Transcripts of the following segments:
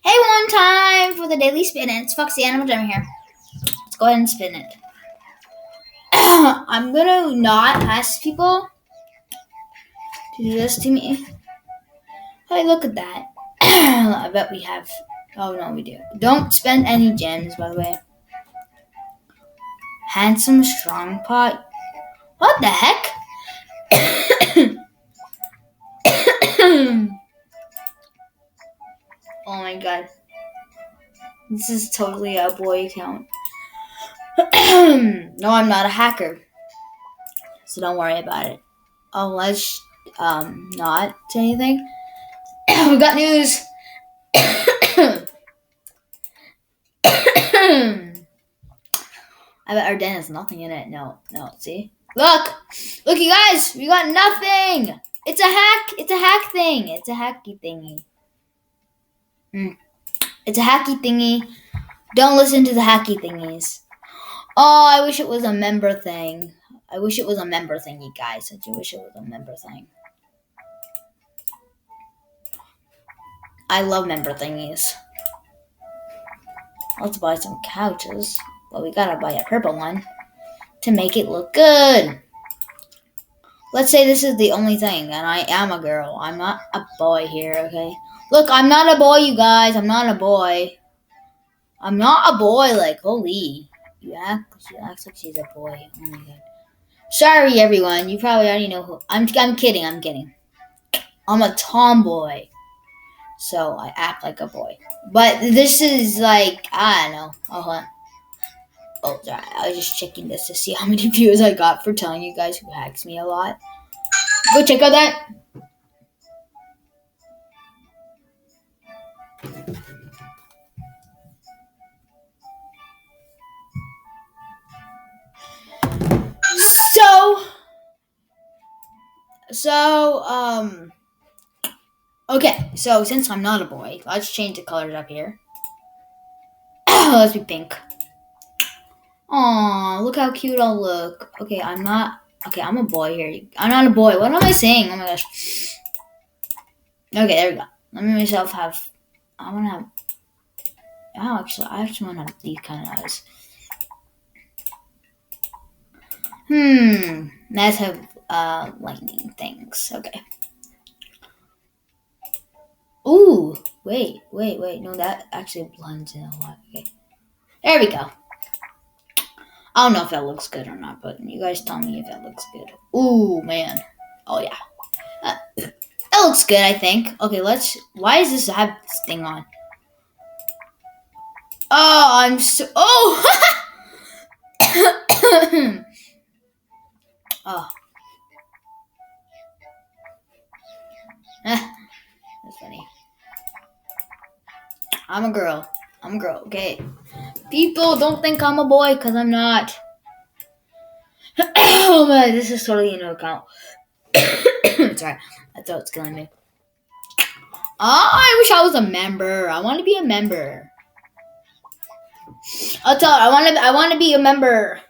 Hey, one time for the daily spin, and it's Foxy Animal Jam here. Let's go ahead and spin it. I'm gonna not ask people to do this to me. Hey, look at that. I bet we have. Oh no, we do. Don't spend any gems, by the way. Handsome strong pot. What the heck? Oh my god. This is totally a boy account. No, I'm not a hacker. So don't worry about it. Oh, let's not say anything. We got news. I bet our den has nothing in it. No, see? Look, you guys, we got nothing. It's a hack. It's a hack thing. It's a hacky thingy. It's a hacky thingy. Don't listen to the hacky thingies. Oh, I wish it was a member thing. I wish it was a member thingy, guys. I do wish it was a member thing. I love member thingies. Let's buy some couches. But we gotta buy a purple one to make it look good. Let's say this is the only thing, and I am a girl. I'm not a boy here, okay? Look, I'm not a boy, you guys. I'm not a boy. I'm not a boy, like, holy. She acts like she's a boy. Oh my god. Sorry, everyone. You probably already know who. I'm kidding. I'm a tomboy. So I act like a boy. But this is like, I don't know. Oh, hold on. Oh, sorry. I was just checking this to see how many views I got for telling you guys who hacks me a lot. Go check out that. Okay, so since I'm not a boy, let's change the colors up here. Let's be pink. Aw, look how cute I'll look. Okay, I'm a boy here. I'm not a boy. What am I saying? Oh my gosh. Okay, there we go. Let me myself have. I want to have. Oh, actually, I actually want to have these kind of eyes. Let's have lightning things. Okay. Ooh, wait. No, that actually blends in a lot. Okay. There we go. I don't know if that looks good or not, but you guys tell me if that looks good. Ooh, man. Oh, yeah. That looks good, I think. Okay, why does this have this thing on? Oh, I'm so... Oh! Oh. That's funny. I'm a girl, okay? People don't think I'm a boy, because I'm not. Oh man, this is totally a no account. Sorry, I thought it's killing me. Oh, I wish I was a member. I want to be a member. I'll tell her, I want to be a member.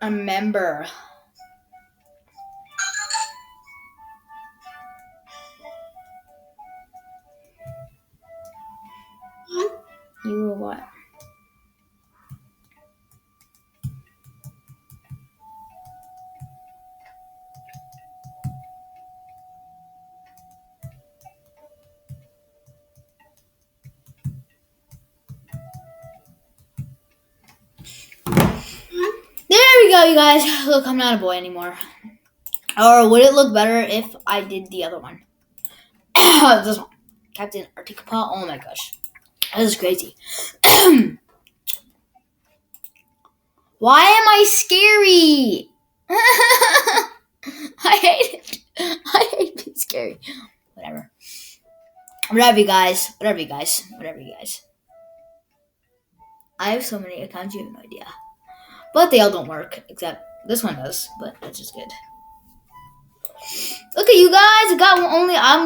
A member. You or what? There we go, you guys. Look, I'm not a boy anymore. Or would it look better if I did the other one? This one. Captain Arctic Paw. Oh my gosh. This is crazy. Why am I scary? I hate it. I hate being scary. Whatever. Whatever, you guys. I have so many accounts, you have no idea. But they all don't work, except this one does, but that's just good. Look at you guys. I'm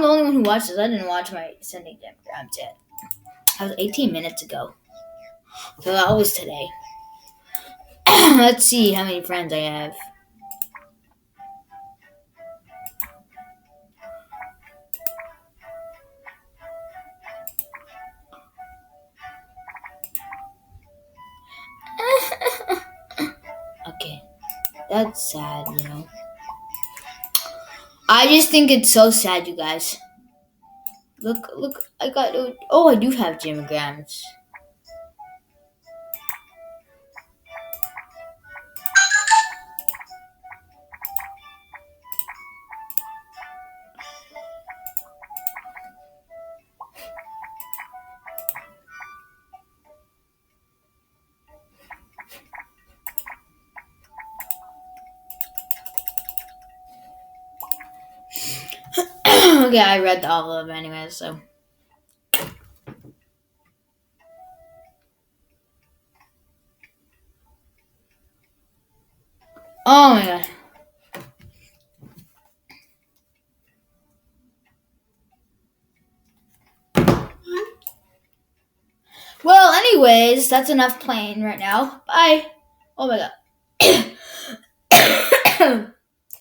the only one who watched this. I didn't watch my sending grams yet. That was 18 minutes ago. So that was today. Let's see how many friends I have. Okay, that's sad. I just think it's so sad, you guys. Look, I got. Oh, I do have gemograms. Okay, I read all of them anyway, so. Oh my god. Well, anyways, that's enough playing right now. Bye. Oh my god.